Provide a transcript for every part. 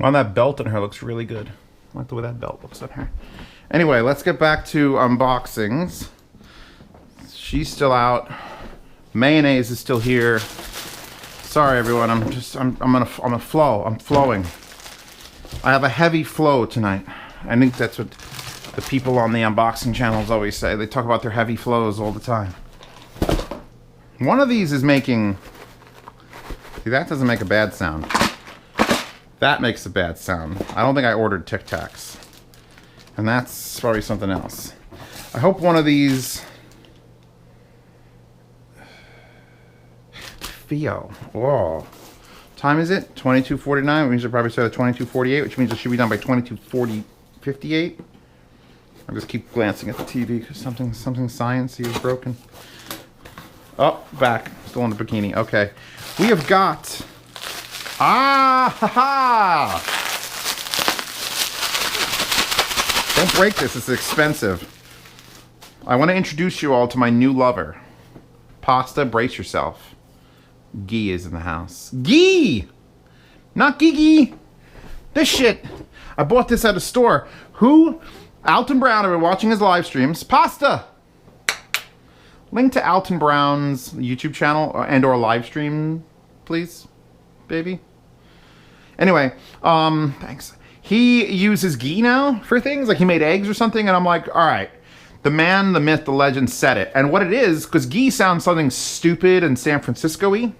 On that belt on her looks really good. I like the way that belt looks on her. Anyway, let's get back to unboxings. She's still out. Mayonnaise is still here. Sorry everyone, I'm on a flow. I'm flowing. I have a heavy flow tonight. I think that's what the people on the unboxing channels always say. They talk about their heavy flows all the time. One of these is making... See, that doesn't make a bad sound. That makes a bad sound. I don't think I ordered Tic Tacs. And that's probably something else. I hope one of these... FiiO. Whoa. Time is it? 22:49, which means I probably start at 22:48, which means it should be done by 22:58. I'll just keep glancing at the TV because something sciencey is broken. Oh, back. Still in the bikini. Okay. We have got... Ah! Ha ha! Don't break this. It's expensive. I want to introduce you all to my new lover. Pasta, brace yourself. GHEE is in the house. GHEE! Not Gigi! This shit! I bought this at a store. Who? Alton Brown, I've been watching his live streams. Pasta! Link to Alton Brown's YouTube channel and or live stream, please, baby. Anyway, thanks. He uses GHEE now for things. Like he made eggs or something, and I'm like, all right. The man, the myth, the legend said it. And what it is, because GHEE sounds something stupid and San Francisco-y.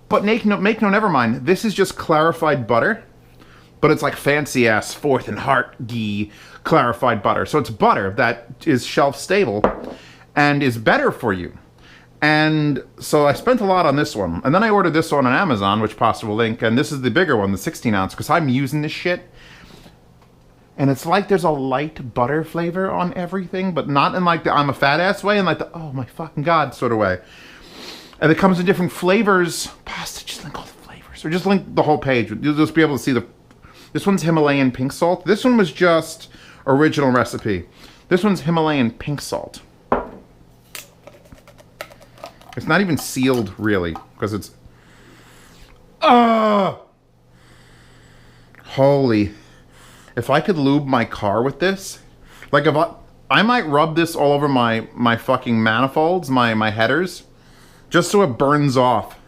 But make no, never mind. This is just clarified butter. But it's like fancy-ass Fourth and Heart GHEE clarified butter. So it's butter that is shelf-stable and is better for you. And so I spent a lot on this one. And then I ordered this one on Amazon, which Pasta will link. And this is the bigger one, the 16-ounce, because I'm using this shit. And it's like there's a light butter flavor on everything, but not in like the I'm a fat ass way, in like the oh my fucking god sort of way. And it comes in different flavors. Pasta, just link all the flavors. Or just link the whole page. You'll just be able to see the... This one's Himalayan pink salt. This one was just original recipe. This one's Himalayan pink salt. It's not even sealed, really, because it's... Holy... If I could lube my car with this, like if I might rub this all over my fucking manifolds, my headers, just so it burns off.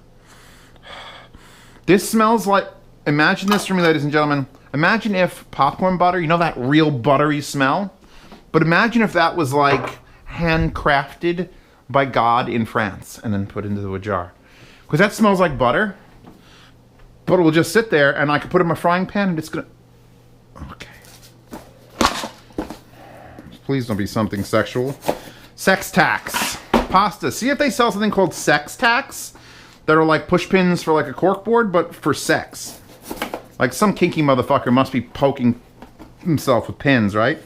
This smells like, imagine this for me, ladies and gentlemen. Imagine if popcorn butter, you know that real buttery smell? But imagine if that was like handcrafted by God in France and then put into a jar. Because that smells like butter, but it will just sit there and I could put it in my frying pan and it's gonna... Okay. Please don't be something sexual. Sex tax. Pasta. See if they sell something called sex tax that are like push pins for like a corkboard, but for sex. Like some kinky motherfucker must be poking himself with pins, right?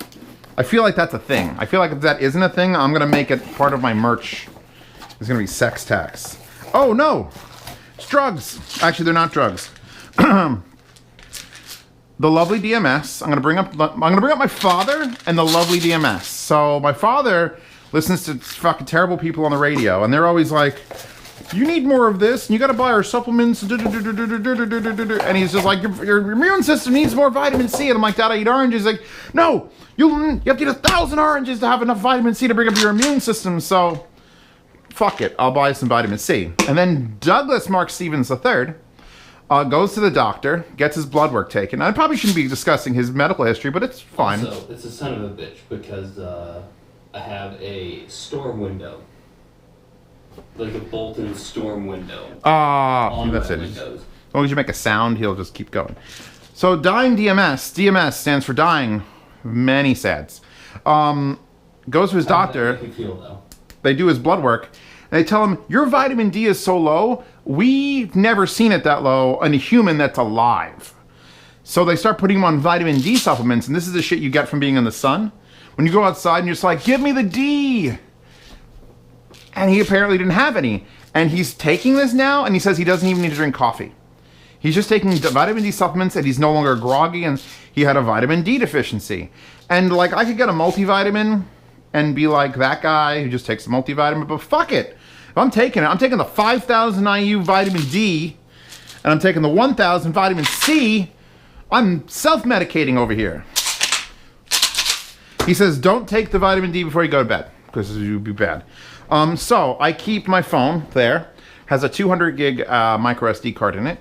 I feel like that's a thing. I feel like if that isn't a thing, I'm gonna make it part of my merch. It's gonna be sex tax. Oh no! It's drugs. Actually, they're not drugs. The lovely DMS. I'm gonna bring up my father and the lovely DMS. So my father listens to fucking terrible people on the radio, and they're always like, "You need more of this, and you gotta buy our supplements." And he's just like, "Your immune system needs more vitamin C." And I'm like, "Dad, I eat oranges." He's like, "No, you have to eat 1,000 oranges to have enough vitamin C to bring up your immune system." So fuck it, I'll buy some vitamin C. And then Douglas Mark Stevens III. Goes to the doctor, gets his blood work taken. I probably shouldn't be discussing his medical history, but it's fine. So, it's a son of a bitch because I have a storm window. Like a bolt-in storm window. That's it. As long as you make a sound, he'll just keep going. So, dying DMS. DMS stands for dying. Many sads. Goes to his doctor. Make me feel, though. They do his blood work. And they tell him, your vitamin D is so low, we've never seen it that low in a human that's alive. So they start putting him on vitamin D supplements, and this is the shit you get from being in the sun. When you go outside and you're just like, give me the D. And he apparently didn't have any. And he's taking this now, and he says he doesn't even need to drink coffee. He's just taking vitamin D supplements, and he's no longer groggy, and he had a vitamin D deficiency. And like, I could get a multivitamin and be like that guy who just takes a multivitamin, but fuck it. If I'm taking it, I'm taking the 5,000 IU vitamin D, and I'm taking the 1000 vitamin C. I'm self-medicating over here. He says, don't take the vitamin D before you go to bed, because it would be bad. So I keep my phone there. Has a 200 gig micro SD card in it.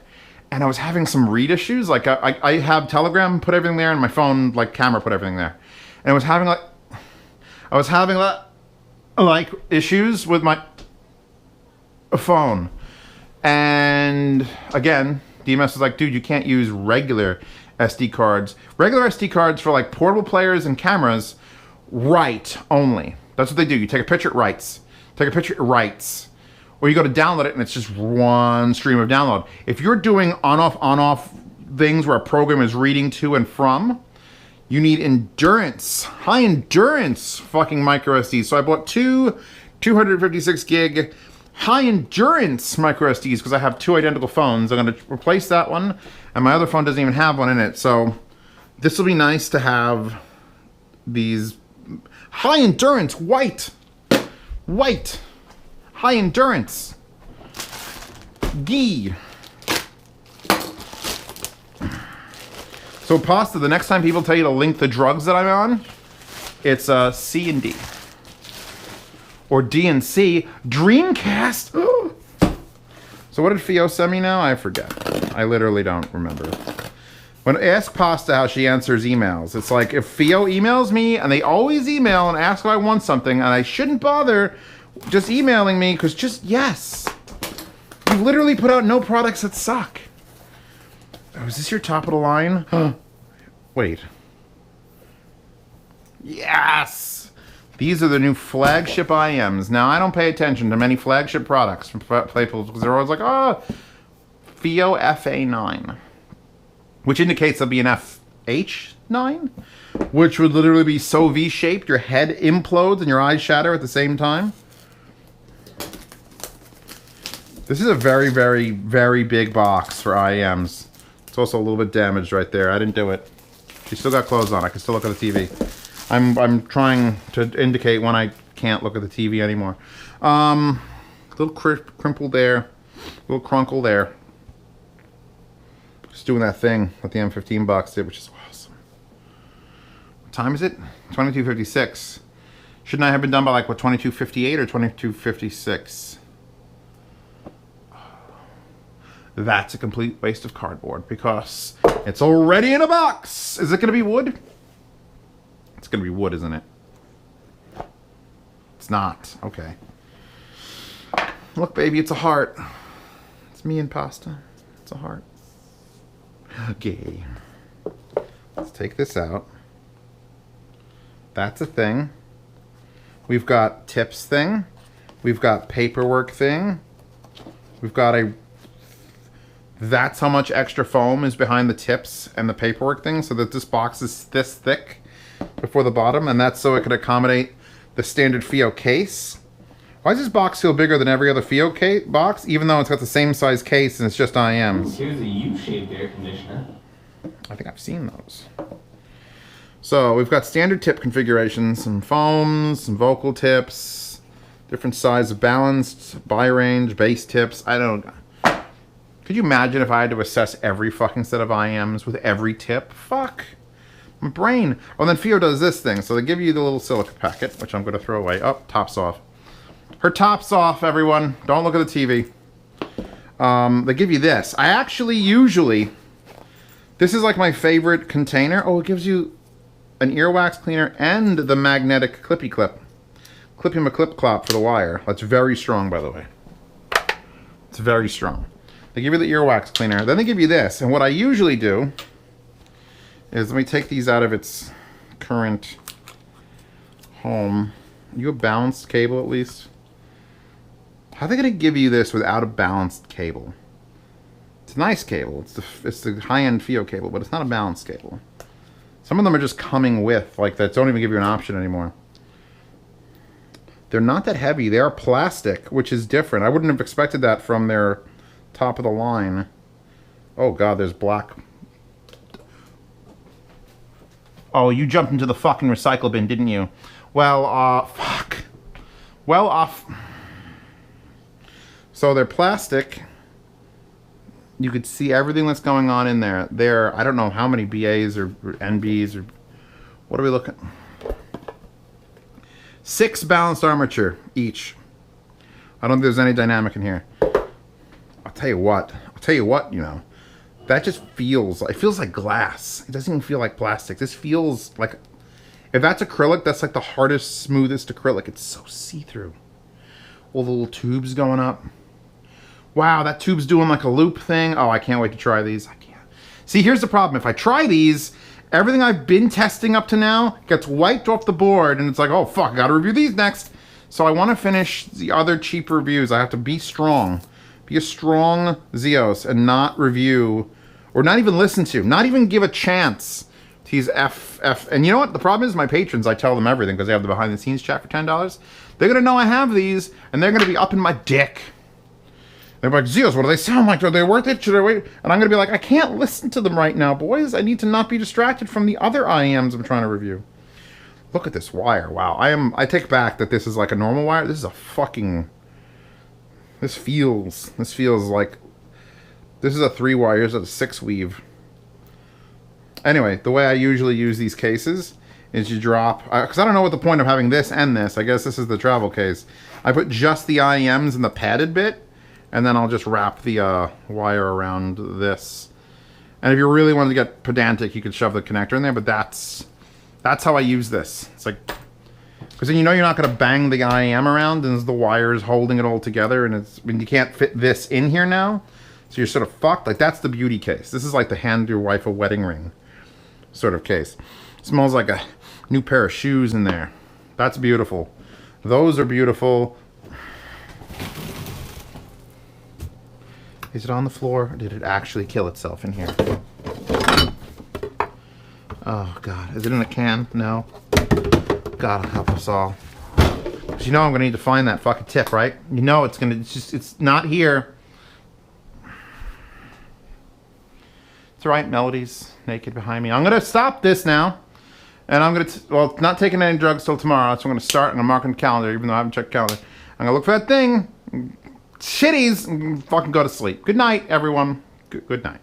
And I was having some read issues. Like I have Telegram, put everything there, and my phone, like camera, put everything there. And I was having like issues with my phone. And again, DMS was like, dude, you can't use regular SD cards. Regular SD cards for like portable players and cameras, write only. That's what they do. You take a picture, it writes. Take a picture, it writes. Or you go to download it and it's just one stream of download. If you're doing on-off things where a program is reading to and from, you need endurance, high endurance fucking micro SDs. So I bought two 256 gig high endurance micro SDs because I have two identical phones. I'm going to replace that one, and my other phone doesn't even have one in it. So this will be nice to have these high endurance white, high endurance GHEE. So Pasta, the next time people tell you to link the drugs that I'm on, it's C and D. Or D and C. Dreamcast! So what did FiiO send me now? I forget. I literally don't remember. When I ask Pasta how she answers emails, it's like if FiiO emails me, and they always email and ask if I want something, and I shouldn't bother just emailing me, because just yes. You literally put out no products that suck. Oh, is this your top of the line? Wait. Yes! These are the new flagship IMs. Now, I don't pay attention to many flagship products from people because they're always like, oh, FiiO FA9. Which indicates there'll be an FH9, which would literally be so V-shaped, your head implodes and your eyes shatter at the same time. This is a very, very, very big box for IMs. It's also a little bit damaged right there. I didn't do it. She still got clothes on. I can still look at the TV. I'm trying to indicate when I can't look at the TV anymore. Little crimple there. Little crunkle there. Just doing that thing that the M15 box did, which is awesome. What time is it? 22:56. Shouldn't I have been done by like, what, 22:58 or 22:56? That's a complete waste of cardboard because it's already in a box. Is it going to be wood? It's going to be wood, isn't it? It's not. Okay. Look, baby, it's a heart. It's me and Pasta. It's a heart. Okay. Let's take this out. That's a thing. We've got tips thing. We've got paperwork thing. We've got a... That's how much extra foam is behind the tips and the paperwork thing, so that this box is this thick before the bottom, and that's so it can accommodate the standard FiiO case. Why does this box feel bigger than every other FiiO box, even though it's got the same size case and it's just IMs? Here's a U-shaped air conditioner. I think I've seen those. So we've got standard tip configurations, some foams, some vocal tips, different size of balanced, buy range, base tips. I don't... Could you imagine if I had to assess every fucking set of IMs with every tip? Fuck. My brain. Oh, then FiiO does this thing. So they give you the little silica packet, which I'm going to throw away. Oh, top's off. Her top's off, everyone. Don't look at the TV. They give you this. I actually usually... This is like my favorite container. Oh, it gives you an earwax cleaner and the magnetic clippy clip. Clippy clip clop for the wire. That's very strong, by the way. It's very strong. They give you the earwax cleaner. Then they give you this. And what I usually do is, let me take these out of its current home. You a balanced cable at least? How are they going to give you this without a balanced cable? It's a nice cable. It's the high-end FiiO cable, but it's not a balanced cable. Some of them are just coming with, like that don't even give you an option anymore. They're not that heavy. They are plastic, which is different. I wouldn't have expected that from their top of the line. Oh god, there's black. Oh, you jumped into the fucking recycle bin, didn't you? Well, fuck. Well, so they're plastic. you could see everything that's going on in there. There, I don't know how many BAs or NBs or what are we looking? 6 balanced armature each. I don't think there's any dynamic in here. I'll tell you what, you know, that just feels, it feels like glass. It doesn't even feel like plastic. This feels like, if that's acrylic, that's like the hardest, smoothest acrylic. It's so see-through. All the little tubes going up. Wow, that tube's doing like a loop thing. Oh, I can't wait to try these. I can't. See, here's the problem. If I try these, everything I've been testing up to now gets wiped off the board, and it's like, oh, fuck, I gotta review these next. So I want to finish the other cheap reviews. I have to be strong. Be a strong Zeos and not review, or not even listen to, not even give a chance to these F. And you know what? The problem is my patrons, I tell them everything because they have the behind-the-scenes chat for $10. They're going to know I have these, and they're going to be up in my dick. They're like, Zeos, what do they sound like? Are they worth it? Should I wait? And I'm going to be like, I can't listen to them right now, boys. I need to not be distracted from the other IEMs I'm trying to review. Look at this wire. Wow. I take back that this is like a normal wire. This is a fucking... This feels like... This is a 3-wire. Here's a 6-weave. Anyway, the way I usually use these cases is you drop... Because I don't know what the point of having this and this. I guess this is the travel case. I put just the IEMs in the padded bit, and then I'll just wrap the wire around this. And if you really wanted to get pedantic, you could shove the connector in there, but that's how I use this. It's like... Because then you know you're not going to bang the IEM around, and the wire's holding it all together, and you can't fit this in here now, so you're sort of fucked. Like, that's the beauty case. This is like the hand your wife a wedding ring sort of case. It smells like a new pair of shoes in there. That's beautiful. Those are beautiful. Is it on the floor, or did it actually kill itself in here? Oh, God. Is it in a can? No. God help us all. Because you know I'm going to need to find that fucking tip, right? You know it's going to... It's not here. It's alright. Melody's naked behind me. I'm going to stop this now. And I'm going to... Well, not taking any drugs till tomorrow. So I'm going to start. I'm going to mark on the calendar, even though I haven't checked the calendar. I'm going to look for that thing. Shitties. And fucking go to sleep. Good night, everyone. Good night.